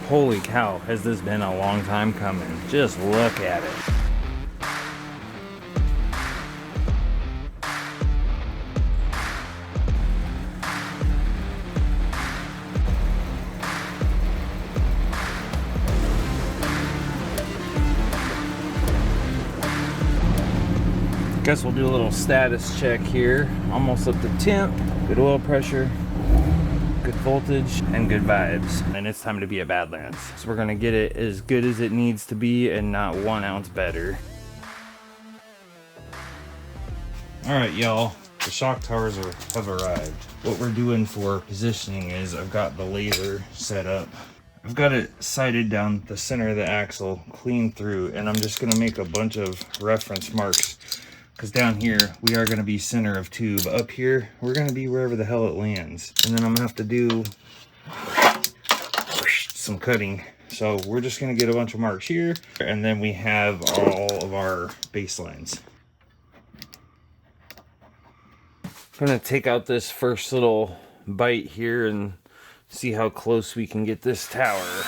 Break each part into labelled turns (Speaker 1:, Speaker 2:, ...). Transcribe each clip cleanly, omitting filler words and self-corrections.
Speaker 1: Holy cow, has this been a long time coming. Just look at it. Guess we'll do a little status check here. Almost up to temp, good oil pressure, good voltage, and good vibes. And it's time to be at Badlands. So we're gonna get it as good as it needs to be and not 1 ounce better. All right, y'all, the shock towers have arrived. What we're doing for positioning is I've got the laser set up. I've got it sighted down the center of the axle, clean through, and I'm just gonna make a bunch of reference marks. Because down here, we are going to be center of tube. Up here, we're going to be wherever the hell it lands. And then I'm going to have to do some cutting. So we're just going to get a bunch of marks here. And then we have all of our baselines. I'm going to take out this first little bite here and see how close we can get this tower.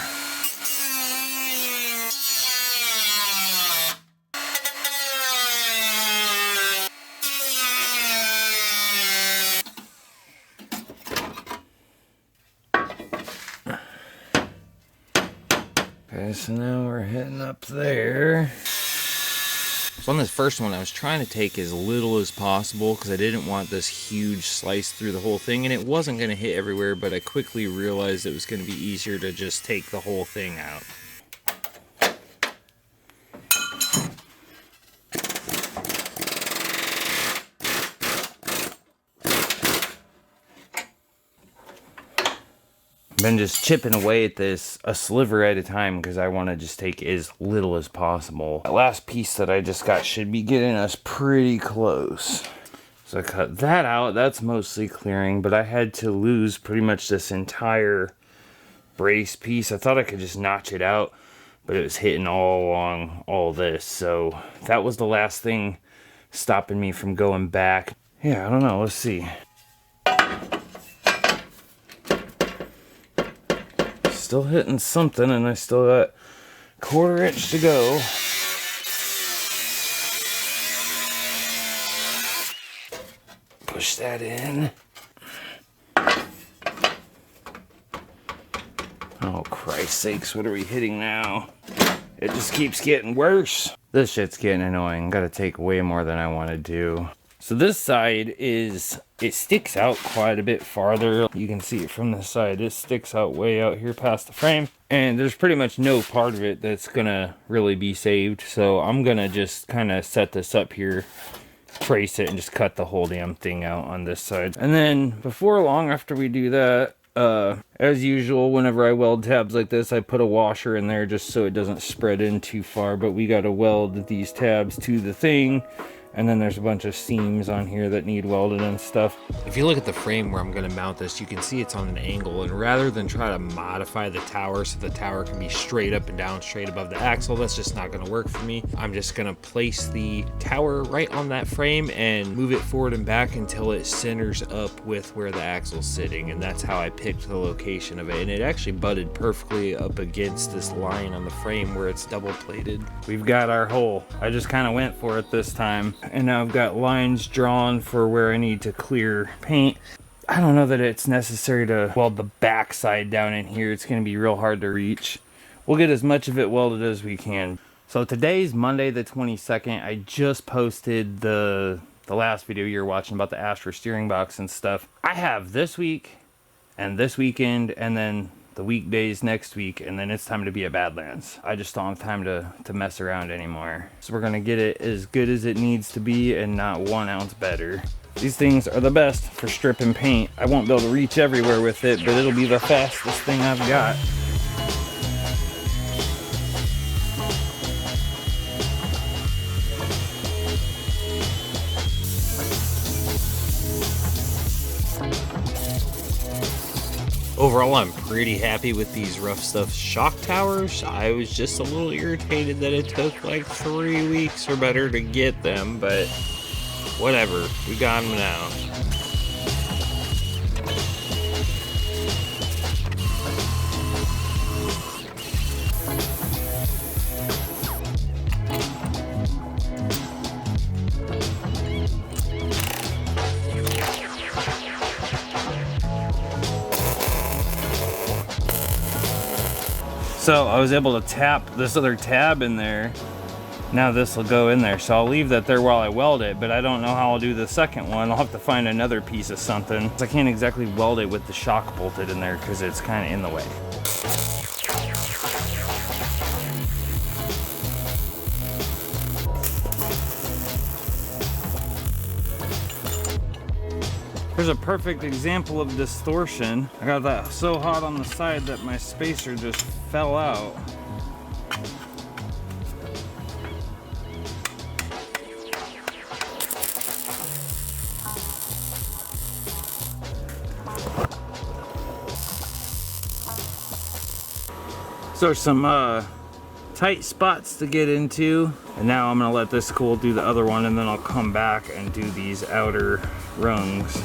Speaker 1: Okay, so now we're heading up there. So on this first one, I was trying to take as little as possible because I didn't want this huge slice through the whole thing, and it wasn't going to hit everywhere, but I quickly realized it was going to be easier to just take the whole thing out. Been just chipping away at this a sliver at a time because I want to just take as little as possible. That last piece that I just got should be getting us pretty close. So I cut that out. That's mostly clearing, but I had to lose pretty much this entire brace piece. I thought I could just notch it out, but it was hitting all along all this. So that was the last thing stopping me from going back. Yeah, I don't know. Let's see. Still hitting something, and I still got a 1/4 inch to go. Push that in. Oh, Christ's sakes, what are we hitting now? It just keeps getting worse. This shit's getting annoying. Gotta take way more than I wanted to. So this side it sticks out quite a bit farther. You can see it from this side. It sticks out way out here past the frame. And there's pretty much no part of it that's gonna really be saved. So I'm gonna just kind of set this up here, trace it, and just cut the whole damn thing out on this side. And then before long, after we do that, as usual, whenever I weld tabs like this, I put a washer in there just so it doesn't spread in too far. But we gotta weld these tabs to the thing. And then there's a bunch of seams on here that need welded and stuff. If you look at the frame where I'm gonna mount this, you can see it's on an angle, and rather than try to modify the tower so the tower can be straight up and down, straight above the axle, that's just not gonna work for me. I'm just gonna place the tower right on that frame and move it forward and back until it centers up with where the axle's sitting, and that's how I picked the location of it. And it actually butted perfectly up against this line on the frame where it's double plated. We've got our hole. I just kind of went for it this time. And now I've got lines drawn for where I need to clear paint. I don't know that it's necessary to weld the back side down in here. It's going to be real hard to reach. We'll get as much of it welded as we can. So today's Monday the 22nd. I just posted the last video you were watching about the Astra steering box and stuff. I have this week and this weekend and then the weekdays next week, and then it's time to be at Badlands. I just don't have time to mess around anymore. So we're gonna get it as good as it needs to be and not 1 ounce better. These things are the best for stripping paint. I won't be able to reach everywhere with it, but it'll be the fastest thing I've got. Overall, I'm pretty happy with these Rough Stuff shock towers. I was just a little irritated that it took like 3 weeks or better to get them, but whatever, we got them now. So I was able to tap this other tab in there. Now this will go in there, so I'll leave that there while I weld it, but I don't know how I'll do the second one. I'll have to find another piece of something. I can't exactly weld it with the shock bolted in there because it's kind of in the way. Here's a perfect example of distortion. I got that so hot on the side that my spacer just fell out. So some tight spots to get into, and now I'm gonna let this cool, do the other one, and then I'll come back and do these outer rungs.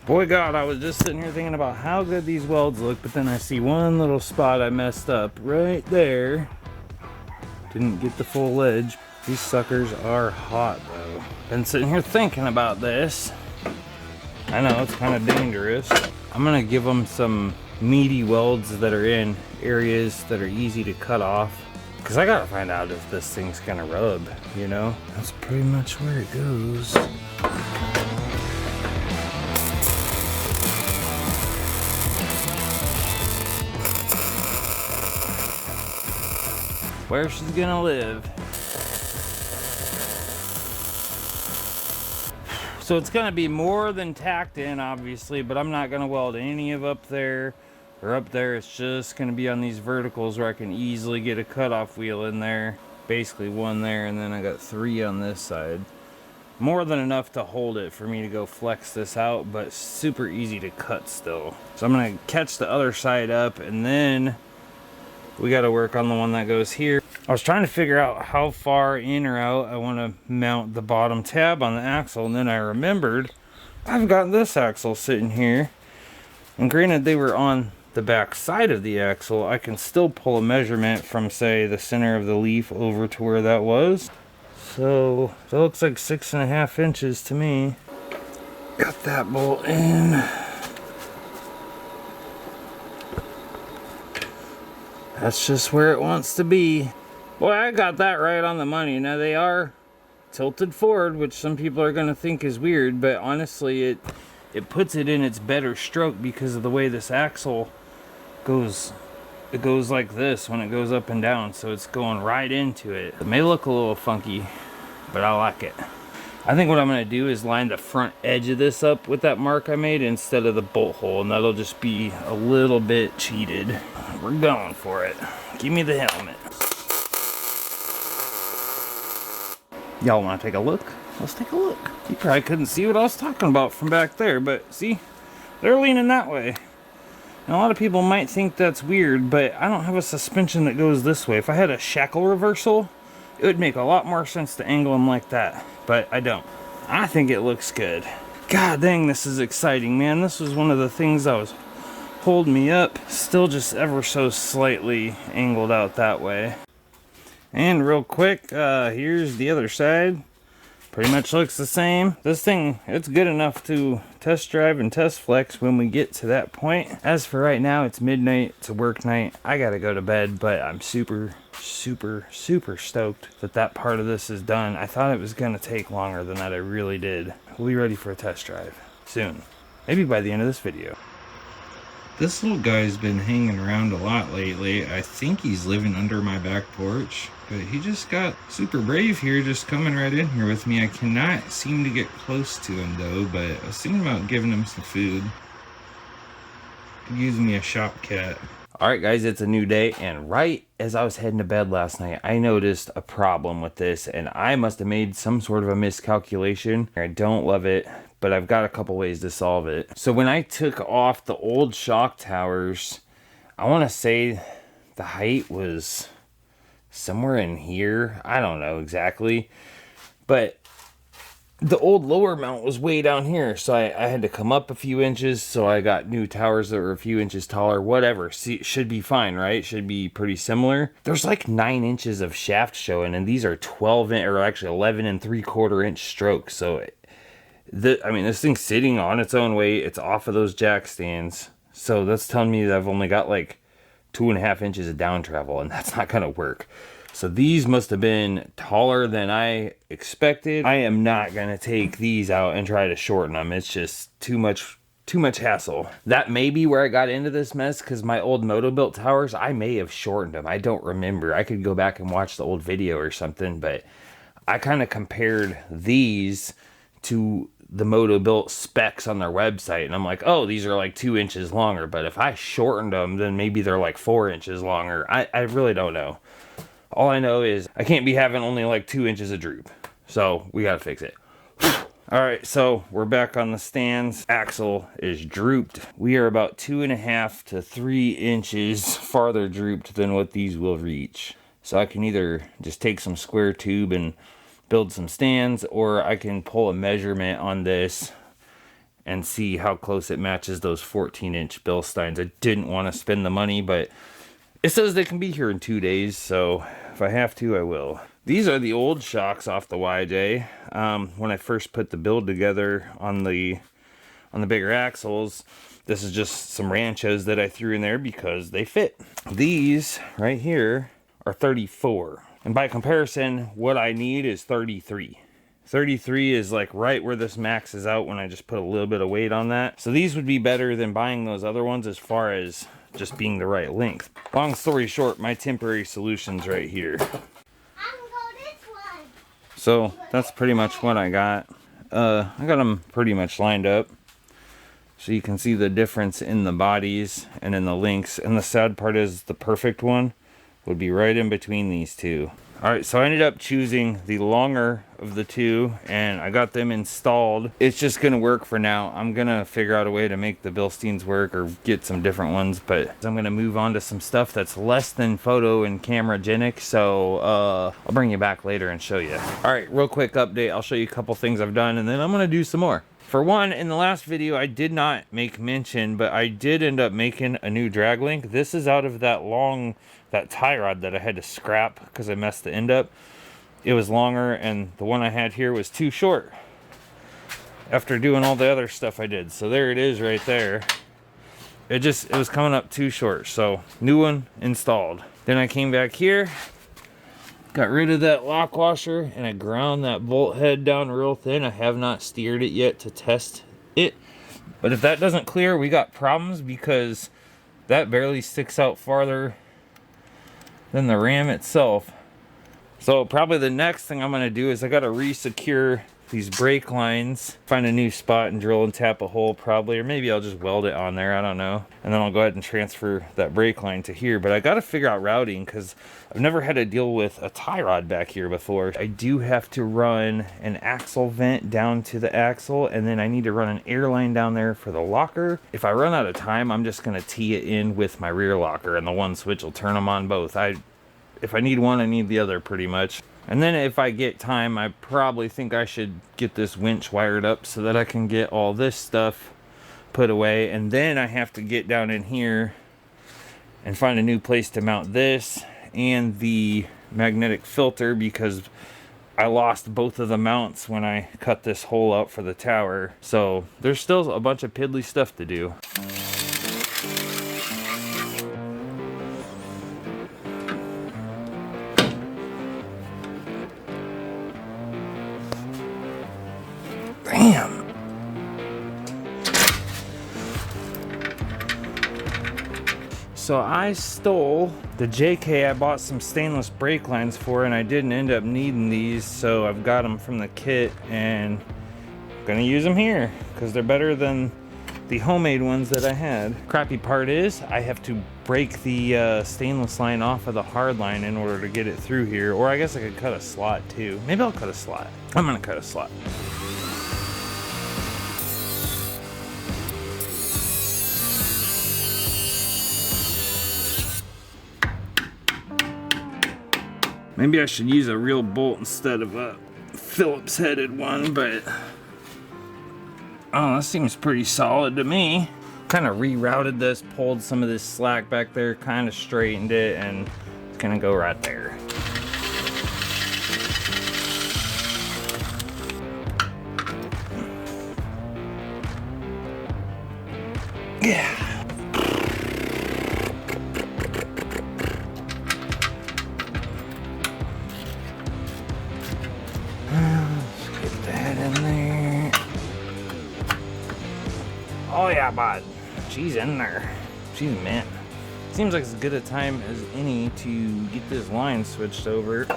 Speaker 1: Boy God, I was just sitting here thinking about how good these welds look, but then I see one little spot I messed up right there. Didn't get the full edge. These suckers are hot though. Been sitting here thinking about this. I know it's kind of dangerous. I'm gonna give them some meaty welds that are in areas that are easy to cut off. Cause I gotta find out if this thing's gonna rub, you know? That's pretty much where it goes. Where she's gonna live. So it's gonna be more than tacked in, obviously, but I'm not gonna weld any of up there or up there. It's just gonna be on these verticals where I can easily get a cutoff wheel in there. Basically one there, and then I got 3 on this side. More than enough to hold it for me to go flex this out, but super easy to cut still. So I'm gonna catch the other side up, and then we got to work on the one that goes here. I was trying to figure out how far in or out I want to mount the bottom tab on the axle, and then I remembered I've got this axle sitting here, and granted they were on the back side of the axle, I can still pull a measurement from, say, the center of the leaf over to where that was. So that looks like 6.5 inches to me. Got that bolt in. That's just where it wants to be. Boy, I got that right on the money. Now they are tilted forward, which some people are gonna think is weird, but honestly it puts it in its better stroke because of the way this axle goes. It goes like this when it goes up and down, so it's going right into it. It may look a little funky, but I like it. I think what I'm gonna do is line the front edge of this up with that mark I made instead of the bolt hole, and that'll just be a little bit cheated. We're going for it. Give me the helmet. Y'all wanna take a look? Let's take a look. You probably couldn't see what I was talking about from back there, but see, they're leaning that way. And a lot of people might think that's weird, but I don't have a suspension that goes this way. If I had a shackle reversal, it would make a lot more sense to angle them like that, but I don't. I think it looks good. God dang, this is exciting, man. This was one of the things that was holding me up. Still just ever so slightly angled out that way. And real quick, here's the other side. Pretty much looks the same. This thing, it's good enough to test drive and test flex when we get to that point. As for right now, it's midnight, it's a work night. I gotta go to bed, but I'm super stoked that that part of this is done. I thought it was gonna take longer than that. I really did. We'll be ready for a test drive soon. Maybe by the end of this video. This little guy's been hanging around a lot lately. I think he's living under my back porch, but he just got super brave here, just coming right in here with me. I cannot seem to get close to him though, but I was thinking about giving him some food. Could use me a shop cat. Alright guys, it's a new day, and right as I was heading to bed last night, I noticed a problem with this, and I must have made some sort of a miscalculation. I don't love it, but I've got a couple ways to solve it. So when I took off the old shock towers, I want to say the height was somewhere in here. I don't know exactly. But the old lower mount was way down here, so I had to come up a few inches, so I got new towers that were a few inches taller. Whatever. See, should be fine, right? Should be pretty similar. There's like 9 inches of shaft showing, and these are 12 or actually 11 and 3/4 inch strokes. So I mean, this thing's sitting on its own weight. It's off of those jack stands. So that's telling me that I've only got like 2.5 inches of down travel, and that's not gonna work. So these must have been taller than I expected. I am not gonna take these out and try to shorten them. It's just too much hassle. That may be where I got into this mess, because my old Moto-Built towers, I may have shortened them. I don't remember. I could go back and watch the old video or something, but I kind of compared these to the Moto-Built specs on their website, and I'm like, oh, these are like 2 inches longer, but if I shortened them, then maybe they're like 4 inches longer. I really don't know. All I know is I can't be having only like 2 inches of droop. So we gotta fix it. Alright, so we're back on the stands. Axle is drooped. We are about 2.5 to 3 inches farther drooped than what these will reach. So I can either just take some square tube and build some stands, or I can pull a measurement on this and see how close it matches those 14-inch Bilsteins. I didn't want to spend the money, but it says they can be here in 2 days, so if I have to, I will. These are the old shocks off the YJ. When I first put the build together on the bigger axles, this is just some Ranchos that I threw in there because they fit. These right here are 34. And by comparison, what I need is 33. 33 is like right where this maxes out when I just put a little bit of weight on that. So these would be better than buying those other ones as far as just being the right length. Long story short, my temporary solution's right here. So that's pretty much what I got. I got them pretty much lined up, so you can see the difference in the bodies and in the links. And the sad part is the perfect one would be right in between these two. Alright, so I ended up choosing the longer of the two, and I got them installed. It's just going to work for now. I'm going to figure out a way to make the Bilsteins work or get some different ones, but I'm going to move on to some stuff that's less than photo and camera-genic, so I'll bring you back later and show you. Alright, real quick update. I'll show you a couple things I've done, and then I'm going to do some more. For one, in the last video, I did not make mention, but I did end up making a new drag link. This is out of that tie rod that I had to scrap because I messed the end up. It was longer, and the one I had here was too short after doing all the other stuff I did. So there it is right there. It was coming up too short, so new one installed. Then I came back here, got rid of that lock washer, and I ground that bolt head down real thin. I have not steered it yet to test it, but if that doesn't clear, we got problems, because that barely sticks out farther than the ram itself. So probably the next thing I'm going to do is I got to re-secure these brake lines, find a new spot and drill and tap a hole probably, or maybe I'll just weld it on there, I don't know. And then I'll go ahead and transfer that brake line to here. But I got to figure out routing, because I've never had to deal with a tie rod back here before. I do have to run an axle vent down to the axle, and then I need to run an air line down there for the locker. If I run out of time, I'm just going to tee it in with my rear locker, and the one switch will turn them on both. If I need one, I need the other pretty much. And then if I get time, I probably think I should get this winch wired up so that I can get all this stuff put away. And then I have to get down in here and find a new place to mount this and the magnetic filter, because I lost both of the mounts when I cut this hole out for the tower. So there's still a bunch of piddly stuff to do. Damn. So I stole the JK I bought some stainless brake lines for, and I didn't end up needing these, so I've got them from the kit and I'm gonna use them here because they're better than the homemade ones that I had. Crappy part is I have to break the stainless line off of the hard line in order to get it through here, or I guess I could cut a slot too. Maybe I'll cut a slot. I'm gonna cut a slot. Maybe I should use a real bolt instead of a Phillips headed one, but oh, that seems pretty solid to me. Kind of rerouted this, pulled some of this slack back there, kind of straightened it, and it's gonna go right there. Yeah. Let's get that in there. Oh yeah, bud. She's in there. She's mint. Seems like as good a time as any to get this line switched over.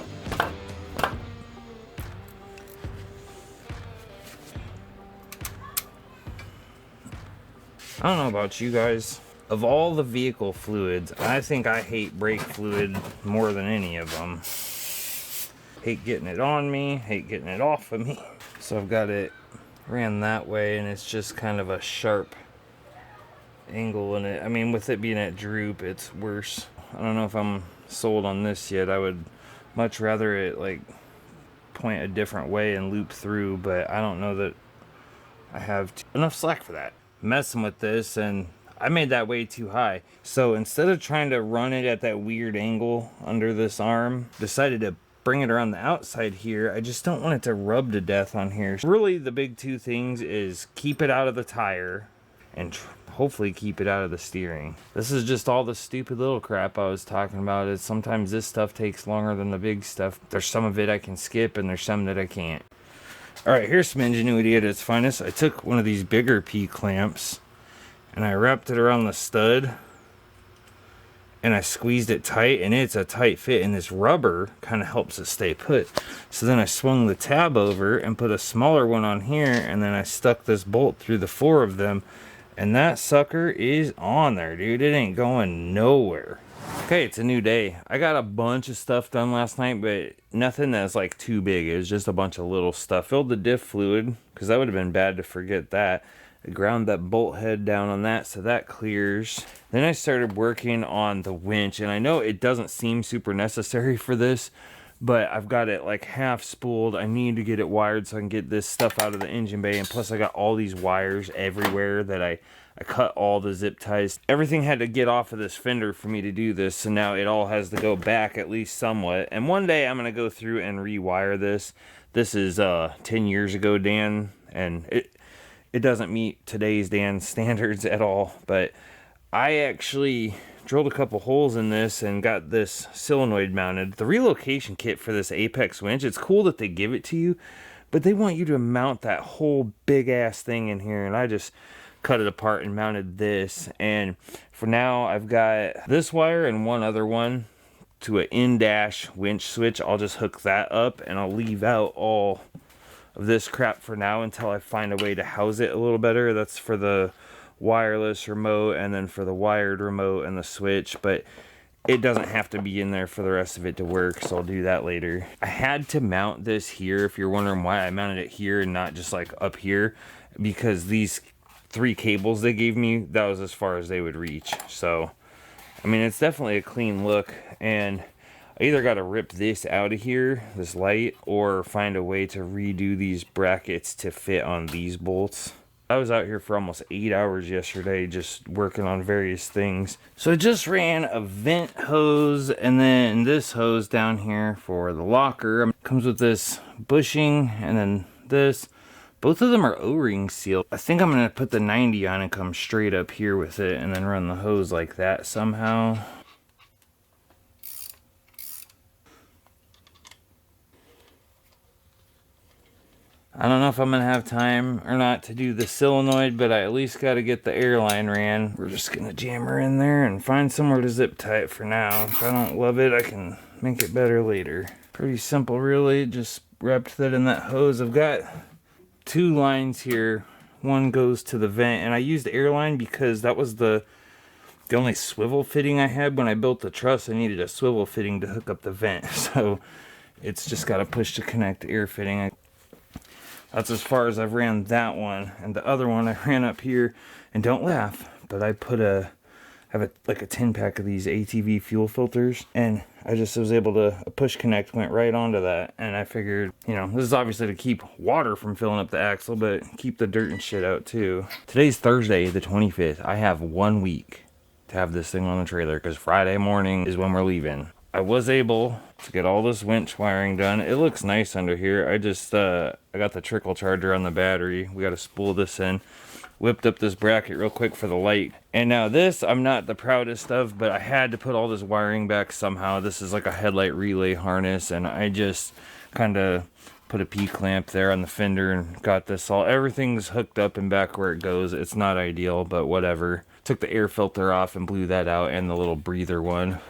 Speaker 1: I don't know about you guys. Of all the vehicle fluids, I think I hate brake fluid more than any of them. Hate getting it on me, hate getting it off of me. So I've got it ran that way, and it's just kind of a sharp angle in it. I mean, with it being at droop, it's worse. I don't know if I'm sold on this yet. I would much rather it like point a different way and loop through, but I don't know that I have enough slack for that. Messing with this, and I made that way too high. So instead of trying to run it at that weird angle under this arm, decided to bring it around the outside here. I just don't want it to rub to death on here. Really, the big two things is keep it out of the tire and hopefully keep it out of the steering. This is just all the stupid little crap I was talking about. Is sometimes this stuff takes longer than the big stuff. There's some of it I can skip, and there's some that I can't. Alright, here's some ingenuity at its finest. I took one of these bigger P-clamps and I wrapped it around the stud and I squeezed it tight, and it's a tight fit, and this rubber kind of helps it stay put. So then I swung the tab over and put a smaller one on here, and then I stuck this bolt through the 4 of them, and that sucker is on there, dude. It ain't going nowhere. Okay, it's a new day. I got a bunch of stuff done last night, but nothing that's like too big. It was just a bunch of little stuff. Filled the diff fluid, because that would have been bad to forget that. I ground that bolt head down on that, so that clears. Then I started working on the winch, and I know it doesn't seem super necessary for this, but I've got it like half spooled. I need to get it wired so I can get this stuff out of the engine bay, and plus I got all these wires everywhere that I cut all the zip ties. Everything had to get off of this fender for me to do this, so now it all has to go back at least somewhat. And one day I'm going to go through and rewire this. This is 10 years ago, Dan, and it doesn't meet today's Dan standards at all, but I actually drilled a couple holes in this and got this solenoid mounted. The relocation kit for this Apex winch, it's cool that they give it to you, but they want you to mount that whole big ass thing in here, and I just cut it apart and mounted this. And for now I've got this wire and one other one to an in-dash winch switch. I'll just hook that up, and I'll leave out all of this crap for now until I find a way to house it a little better. That's for the wireless remote, and then for the wired remote and the switch, but it doesn't have to be in there for the rest of it to work, so I'll do that later. I had to mount this here, if you're wondering why I mounted it here and not just like up here, because these 3 cables they gave me, that was as far as they would reach. So I mean, it's definitely a clean look, and I either got to rip this out of here, this light, or find a way to redo these brackets to fit on these bolts. I was out here for almost 8 hours yesterday just working on various things. So I just ran a vent hose and then this hose down here for the locker. It comes with this bushing and then this. Both of them are O-ring sealed. I think I'm going to put the 90 on and come straight up here with it and then run the hose like that somehow. I don't know if I'm going to have time or not to do the solenoid, but I at least got to get the airline ran. We're just going to jam her in there and find somewhere to zip tie it for now. If I don't love it, I can make it better later. Pretty simple, really. Just wrapped that in that hose. I've got 2 lines here. One goes to the vent, and I used airline because that was the only swivel fitting I had when I built the truss. I needed a swivel fitting to hook up the vent, so it's just got a push to connect air fitting. That's as far as I've ran that one. And the other one I ran up here, and don't laugh, but I put like a 10 pack of these ATV fuel filters, and I just was able to, a push connect went right onto that, and I figured, you know, this is obviously to keep water from filling up the axle, but keep the dirt and shit out too. Today's Thursday, the 25th. I have 1 week to have this thing on the trailer, because Friday morning is when we're leaving. I was able to get all this winch wiring done. It looks nice under here. I just, I got the trickle charger on the battery. We got to spool this in. Whipped up this bracket real quick for the light. And now this, I'm not the proudest of, but I had to put all this wiring back somehow. This is like a headlight relay harness, and I just kind of put a P-clamp there on the fender and got this all. Everything's hooked up and back where it goes. It's not ideal, but whatever. Took the air filter off and blew that out, and the little breather one.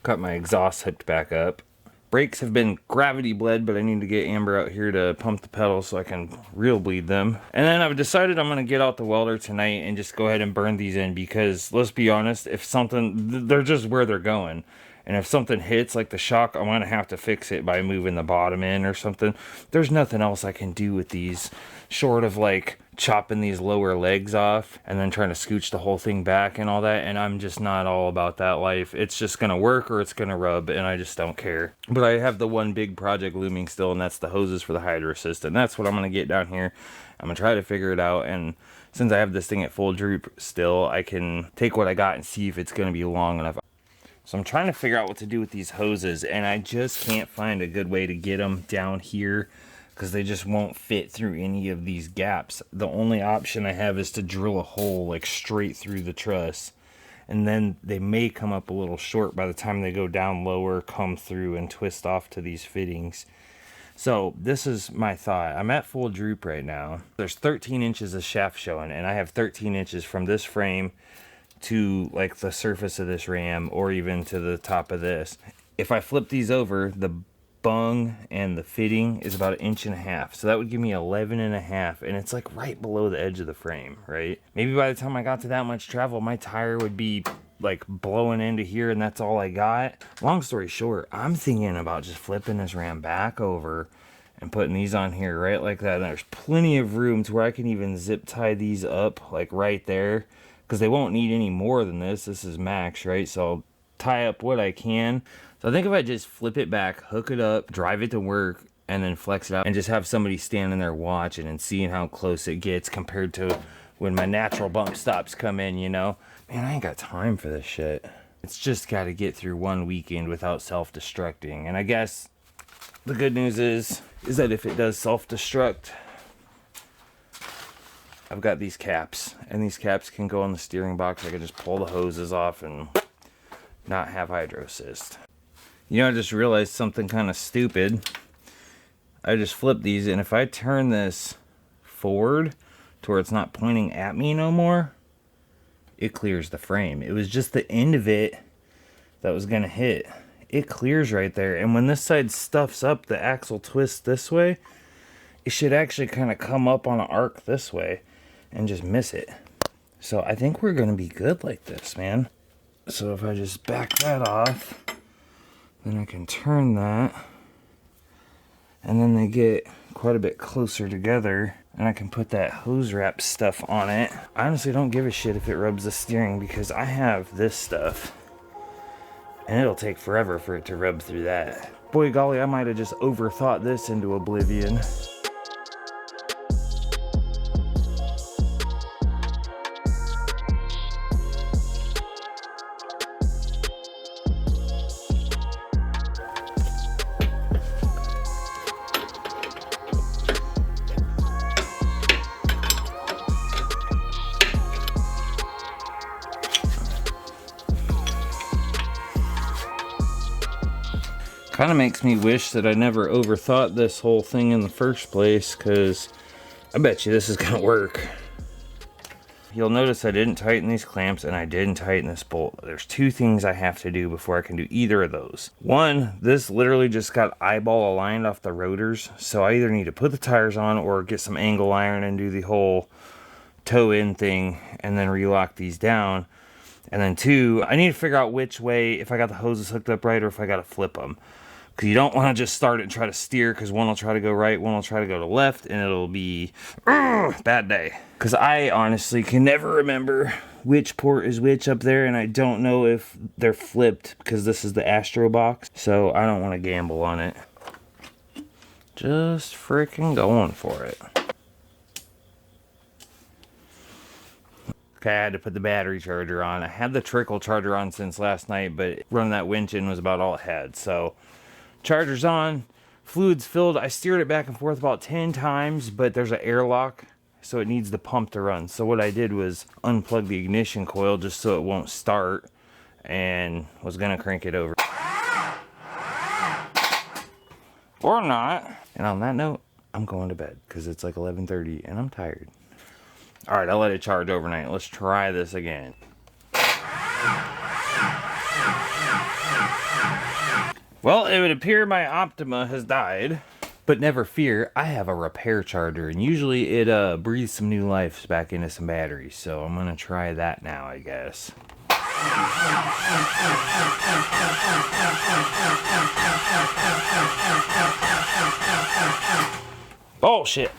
Speaker 1: Got my exhaust hooked back up. Brakes have been gravity bled, but I need to get Amber out here to pump the pedals so I can real bleed them. And then I've decided I'm going to get out the welder tonight and just go ahead and burn these in, because let's be honest, if something, they're just where they're going. And if something hits, like the shock, I'm going to have to fix it by moving the bottom in or something. There's nothing else I can do with these, short of like chopping these lower legs off and then trying to scooch the whole thing back and all that. And I'm just not all about that life. It's just going to work or it's going to rub, and I just don't care. But I have the one big project looming still, and that's the hoses for the hydro assist. And that's what I'm going to get down here. I'm going to try to figure it out. And since I have this thing at full droop still, I can take what I got and see if it's going to be long enough. So I'm trying to figure out what to do with these hoses, and I just can't find a good way to get them down here, because they just won't fit through any of these gaps. The only option I have is to drill a hole like straight through the truss, and then they may come up a little short by the time they go down lower, come through and twist off to these fittings. So this is my thought. I'm at full droop right now. There's 13 inches of shaft showing, and I have 13 inches from this frame to like the surface of this ram, or even to the top of this. If I flip these over, the bung and the fitting is about 1.5 inches, so that would give me 11.5, and it's like right below the edge of the frame, right? Maybe by the time I got to that much travel, my tire would be like blowing into here, and that's all I got. Long story short, I'm thinking about just flipping this ram back over and putting these on here right like that. And there's plenty of room to where I can even zip tie these up like right there, because they won't need any more than this. This is max, right? So I'll tie up what I can. So I think if I just flip it back, hook it up, drive it to work, and then flex it out, and just have somebody standing there watching and seeing how close it gets compared to when my natural bump stops come in, you know? Man, I ain't got time for this shit. It's just got to get through one weekend without self-destructing. And I guess the good news is that if it does self-destruct, I've got these caps, and these caps can go on the steering box. I can just pull the hoses off and not have hydro assist. You know, I just realized something kind of stupid. I just flipped these, and if I turn this forward to where it's not pointing at me no more, it clears the frame. It was just the end of it that was gonna hit. It clears right there, and when this side stuffs up, the axle twists this way, it should actually kind of come up on an arc this way and just miss it. So I think we're gonna be good like this, man. So if I just back that off, then I can turn that, and then they get quite a bit closer together, and I can put that hose wrap stuff on it. I honestly don't give a shit if it rubs the steering, because I have this stuff, and it'll take forever for it to rub through that. Boy golly, I might have just overthought this into oblivion. Kind of makes me wish that I never overthought this whole thing in the first place, because I bet you this is going to work. You'll notice I didn't tighten these clamps, and I didn't tighten this bolt. There's two things I have to do before I can do either of those. One, this literally just got eyeball aligned off the rotors, so I either need to put the tires on or get some angle iron and do the whole toe in thing and then relock these down. And then two, I need to figure out which way, if I got the hoses hooked up right or if I got to flip them. Because you don't want to just start it and try to steer, because one will try to go right, one will try to go to left, and it'll be bad day. Because I honestly can never remember which port is which up there, and I don't know if they're flipped, because this is the Astro box, so I don't want to gamble on it. Just freaking going for it. Okay, I had to put the battery charger on. I had the trickle charger on since last night, but running that winch in was about all it had. So, charger's on, fluid's filled. I steered it back and forth about 10 times, but there's an airlock, so it needs the pump to run. So what I did was unplug the ignition coil just so it won't start, and was gonna crank it over. Or not. And on that note, I'm going to bed, because it's like 11:30 and I'm tired. Alright, I'll let it charge overnight. Let's try this again. Well, it would appear my Optima has died. But never fear, I have a repair charger, and usually it breathes some new life back into some batteries. So I'm going to try that now, I guess. Bullshit.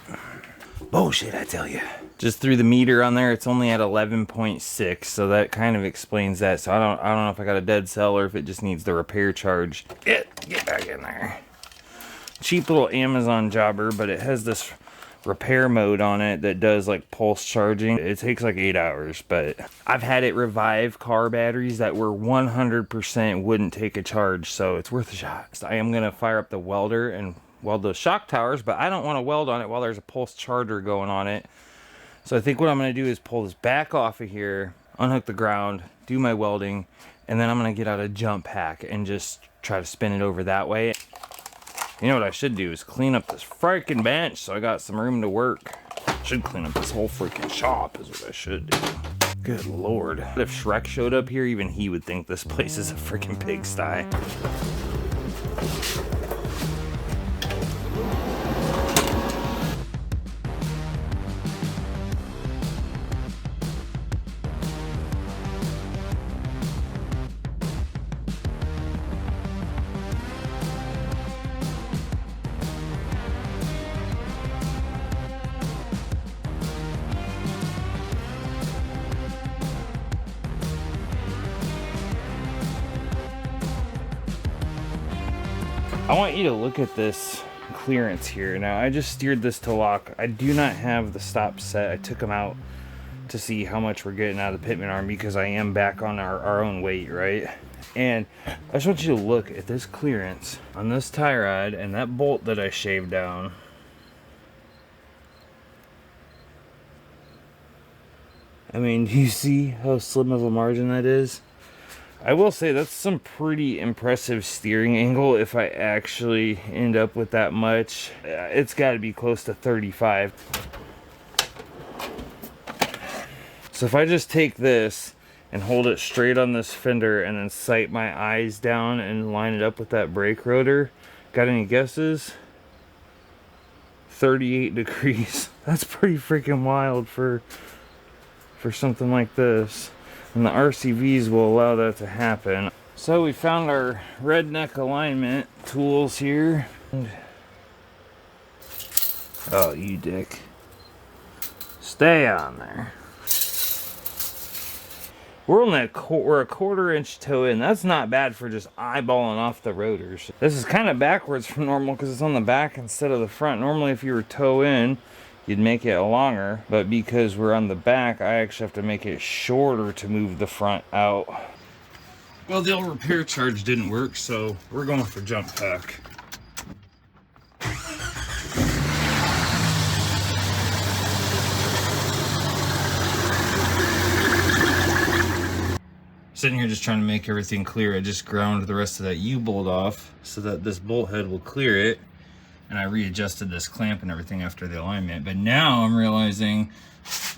Speaker 1: Bullshit, I tell you. Just threw the meter on there. It's only at 11.6, so that kind of explains that. So I don't know if I got a dead cell or if it just needs the repair charge. Get back in there. Cheap little Amazon jobber, but it has this repair mode on it that does like pulse charging. It takes like 8 hours, but I've had it revive car batteries that were 100% wouldn't take a charge, so it's worth a shot. So I am gonna fire up the welder and weld those shock towers, but I don't want to weld on it while there's a pulse charger going on it. So I think what I'm going to do is pull this back off of here, unhook the ground, do my welding, and then I'm going to get out a jump pack and just try to spin it over that way. You know what I should do is clean up this freaking bench so I got some room to work. Should clean up this whole freaking shop is what I should do. Good lord. If Shrek showed up here, even he would think this place is a freaking pigsty. I want you to look at this clearance here. Now, I just steered this to lock. I do not have the stop set. I took them out to see how much we're getting out of the pitman arm because I am back on our own weight, right? And I just want you to look at this clearance on this tie rod and that bolt that I shaved down. I mean, do you see how slim of a margin that is? I will say that's some pretty impressive steering angle if I actually end up with that much. It's got to be close to 35. So if I just take this and hold it straight on this fender and then sight my eyes down and line it up with that brake rotor, got any guesses? 38 degrees. That's pretty freaking wild for something like this. And the RCVs will allow that to happen. So we found our redneck alignment tools here. Oh, you dick. Stay on there. We're only a 1/4 inch toe in. That's not bad for just eyeballing off the rotors. This is kind of backwards from normal because it's on the back instead of the front. Normally if you were toe in, you'd make it longer, but because we're on the back, I actually have to make it shorter to move the front out. Well, the old repair charge didn't work, so we're going for jump pack. Sitting here just trying to make everything clear. I just ground the rest of that U-bolt off so that this bolt head will clear it. And I readjusted this clamp and everything after the alignment. But now I'm realizing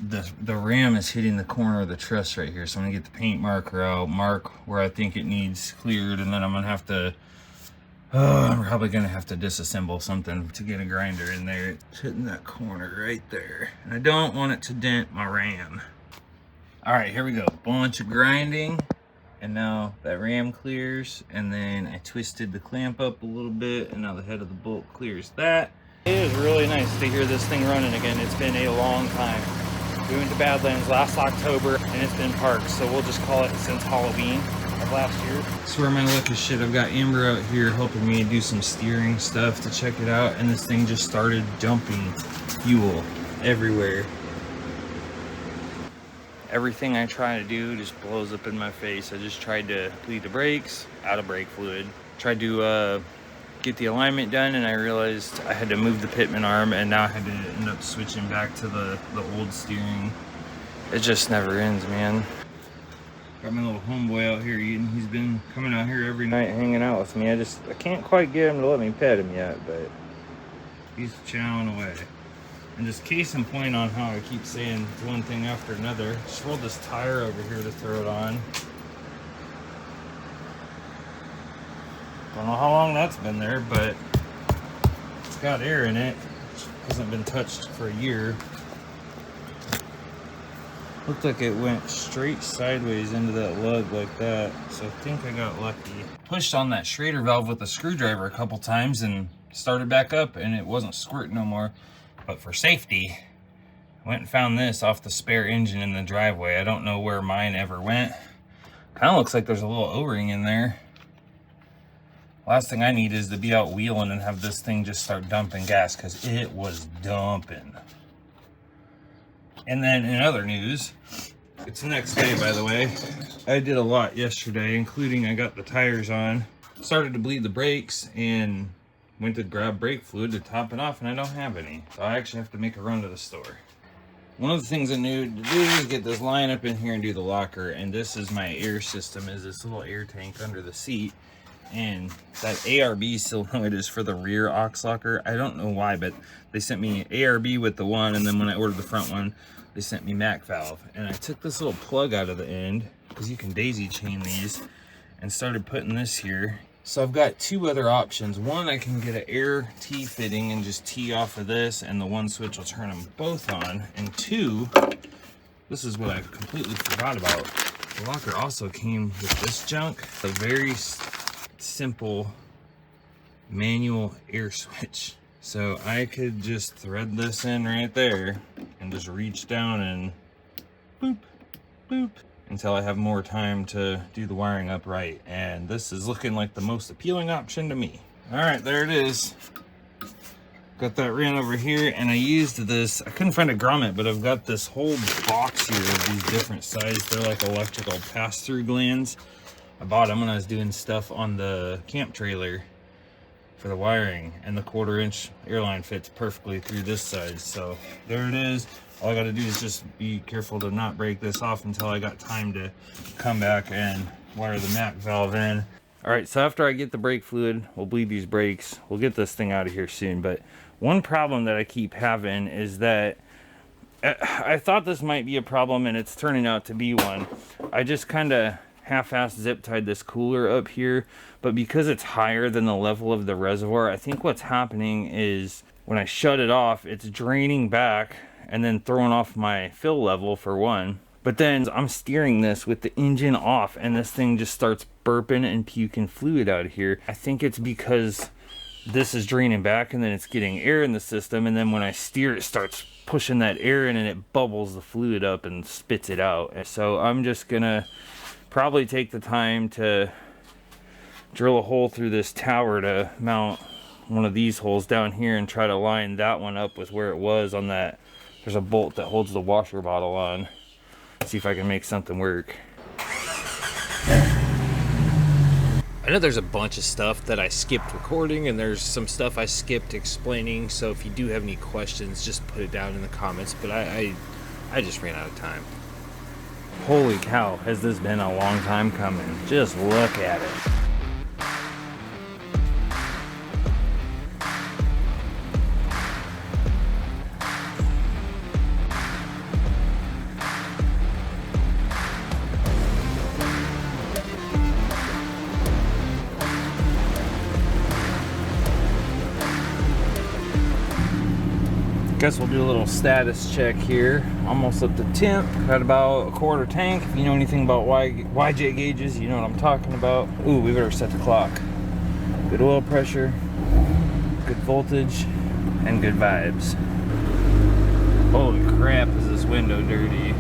Speaker 1: the ram is hitting the corner of the truss right here. So I'm gonna get the paint marker out, mark where I think it needs cleared, and then I'm gonna have to, I'm probably gonna have to disassemble something to get a grinder in there. It's hitting that corner right there. And I don't want it to dent my ram. All right, here we go. Bunch of grinding. and now that ram clears, and then I twisted the clamp up a little bit, and now the head of the bolt clears that. It is really nice to hear this thing running again. It's been a long time. We went to Badlands last October, and it's been parked, so we'll just call it since Halloween of last year. Swear my luck is shit. I've got Amber out here helping me do some steering stuff to check it out, and this thing just started dumping fuel everywhere. Everything I try to do just blows up in my face. I just tried to bleed the brakes, out of brake fluid. Tried to get the alignment done, and I realized I had to move the pitman arm, and now I had to end up switching back to the old steering. It just never ends, man. Got my little homeboy out here eating. He's been coming out here every night hanging out with me. I can't quite get him to let me pet him yet, but he's chowing away. And just case in point on how I keep saying one thing after another, just rolled this tire over here to throw it on. Don't know how long that's been there, but it's got air in it. It hasn't been touched for a year. Looked like it went straight sideways into that lug like that, so I think I got lucky. Pushed on that Schrader valve with a screwdriver a couple times and started back up, and it wasn't squirting no more. But for safety, I went and found this off the spare engine in the driveway. I don't know where mine ever went. Kind of looks like there's a little O-ring in there. Last thing I need is to be out wheeling and have this thing just start dumping gas, because it was dumping. And then in other news, it's the next day, by the way. I did a lot yesterday, including I got the tires on, started to bleed the brakes, and went to grab brake fluid to top it off, and I don't have any. So I actually have to make a run to the store. One of the things I knew to do is get this line up in here and do the locker, and this is my air system, is this little air tank under the seat. And that ARB solenoid is for the rear aux locker. I don't know why, but they sent me ARB with the one, and then when I ordered the front one, they sent me MAC valve. And I took this little plug out of the end, because you can daisy chain these, and started putting this here. So I've got two other options. One, I can get an air T fitting and just tee off of this, and the one switch will turn them both on. And two, this is what I completely forgot about. The locker also came with this junk, a very simple manual air switch. So I could just thread this in right there and just reach down and boop, boop, until I have more time to do the wiring up right. And this is looking like the most appealing option to me. All right, there it is. Got that ran over here, and I used this. I couldn't find a grommet, but I've got this whole box here of these different sizes. They're like electrical pass-through glands. I bought them when I was doing stuff on the camp trailer for the wiring, and the 1/4-inch airline fits perfectly through this side. So there it is. All I got to do is just be careful to not break this off until I got time to come back and wire the MAC valve in. All right, so after I get the brake fluid, we'll bleed these brakes. We'll get this thing out of here soon. But one problem that I keep having is that I thought this might be a problem, and it's turning out to be one. I just kind of half-ass zip tied this cooler up here, but because it's higher than the level of the reservoir, I think what's happening is when I shut it off, it's draining back and then throwing off my fill level for one. But then I'm steering this with the engine off, and this thing just starts burping and puking fluid out of here. I think it's because this is draining back, and then it's getting air in the system, and then when I steer, it starts pushing that air in, and it bubbles the fluid up and spits it out. And so I'm just gonna probably take the time to drill a hole through this tower to mount one of these holes down here and try to line that one up with where it was on that. There's a bolt that holds the washer bottle on. See if I can make something work. I know there's a bunch of stuff that I skipped recording, and there's some stuff I skipped explaining, so if you do have any questions, just put it down in the comments, but I just ran out of time. Holy cow, has this been a long time coming. Just look at it. Guess we'll do a little status check here. Almost up to temp. Got about a quarter tank. If you know anything about YJ gauges, you know what I'm talking about. Ooh, we better set the clock. Good oil pressure, good voltage, and good vibes. Holy crap, is this window dirty.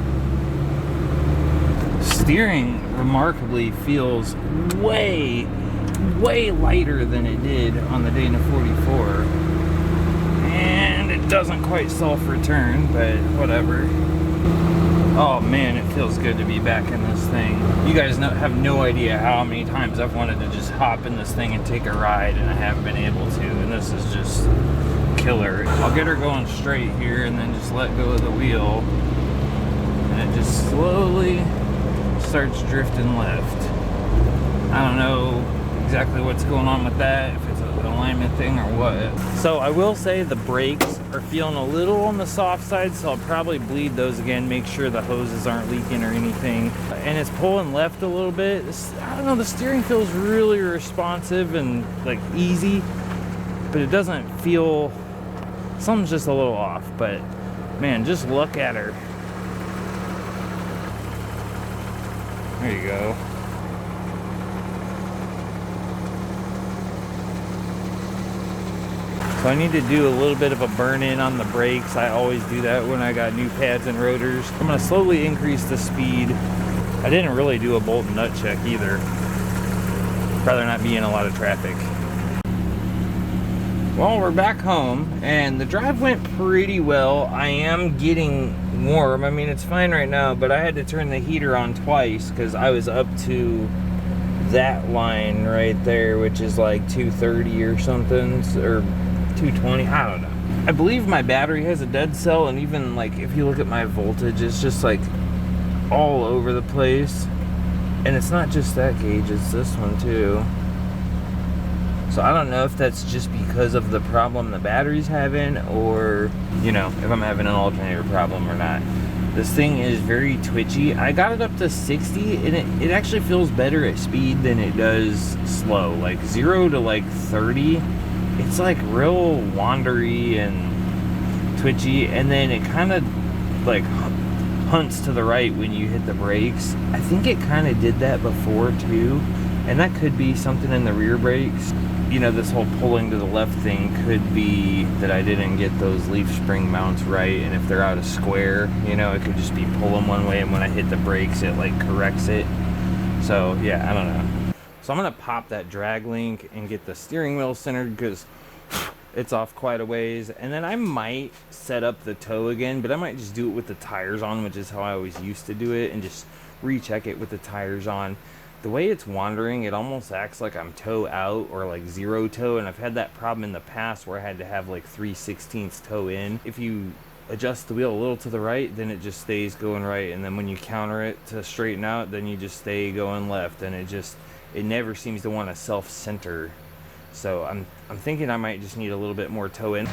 Speaker 1: Steering remarkably feels way lighter than it did on the Dana 44. And it doesn't quite self-return, but whatever. Oh man, it feels good to be back in this thing. You guys have no idea how many times I've wanted to just hop in this thing and take a ride, and I haven't been able to, and this is just killer. I'll get her going straight here and then just let go of the wheel, and it just slowly starts drifting left. I don't know exactly what's going on with that, if it's an alignment thing or what. So I will say the brakes are feeling a little on the soft side, so I'll probably bleed those again, make sure the hoses aren't leaking or anything. And it's pulling left a little bit. I don't know, the steering feels really responsive and like easy, but it doesn't feel, something's just a little off. But man, just look at her. There you go. So I need to do a little bit of a burn-in on the brakes. I always do that when I got new pads and rotors. I'm going to slowly increase the speed. I didn't really do a bolt and nut check either. Rather not be in a lot of traffic. Well, we're back home, and the drive went pretty well. I am getting warm. I mean, it's fine right now, but I had to turn the heater on twice because I was up to that line right there, which is like 230 or something, or 220, I don't know. I believe my battery has a dead cell, and even like if you look at my voltage, it's just like all over the place. And it's not just that gauge, it's this one too. So I don't know if that's just because of the problem the battery's having, or, you know, if I'm having an alternator problem or not. This thing is very twitchy. I got it up to 60, and it actually feels better at speed than it does slow. Like 0 to like 30, it's like real wandery and twitchy, and then it kind of like hunts to the right when you hit the brakes. I think it kind of did that before too, and that could be something in the rear brakes. You know, this whole pulling to the left thing could be that I didn't get those leaf spring mounts right, and if they're out of square, you know, it could just be pulling one way, and when I hit the brakes it like corrects it. So yeah, I don't know. So I'm gonna pop that drag link and get the steering wheel centered because it's off quite a ways, and then I might set up the toe again, but I might just do it with the tires on, which is how I always used to do it, and just recheck it with the tires on. The way it's wandering, it almost acts like I'm toe out or like 0 toe, and I've had that problem in the past where I had to have like 3/16 toe in. If you adjust the wheel a little to the right, then it just stays going right, and then when you counter it to straighten out, then you just stay going left, and it never seems to want to self-center. So I'm thinking I might just need a little bit more toe in.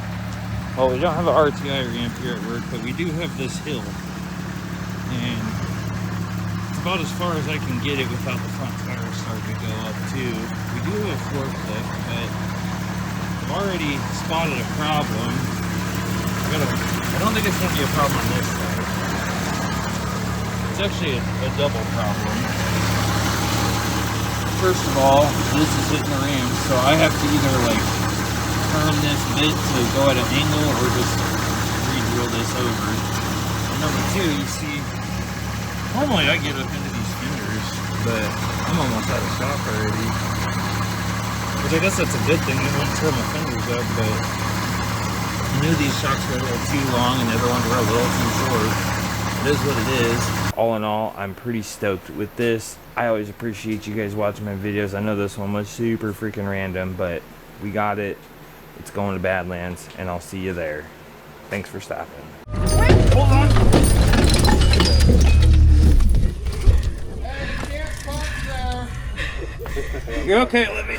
Speaker 1: Well, we don't have an RTI ramp here at work, but we do have this hill, and about as far as I can get it without the front tires starting to go up too. We do have a forklift, but I've already spotted a problem. I don't think it's going to be a problem on this side. It's actually a double problem. First of all, this is hitting the ramp, so I have to either like turn this bit to go at an angle or just re-drill this over. And number two, you see, normally I get up into these fenders, but I'm almost out of shock already. Which I guess that's a good thing, I won't tear my fenders up, but I knew these shocks were a little too long and the other ones were a little too short. It is what it is. All in all, I'm pretty stoked with this. I always appreciate you guys watching my videos. I know this one was super freaking random, but we got it. It's going to Badlands, and I'll see you there. Thanks for stopping. Hold on. You're okay, Libby.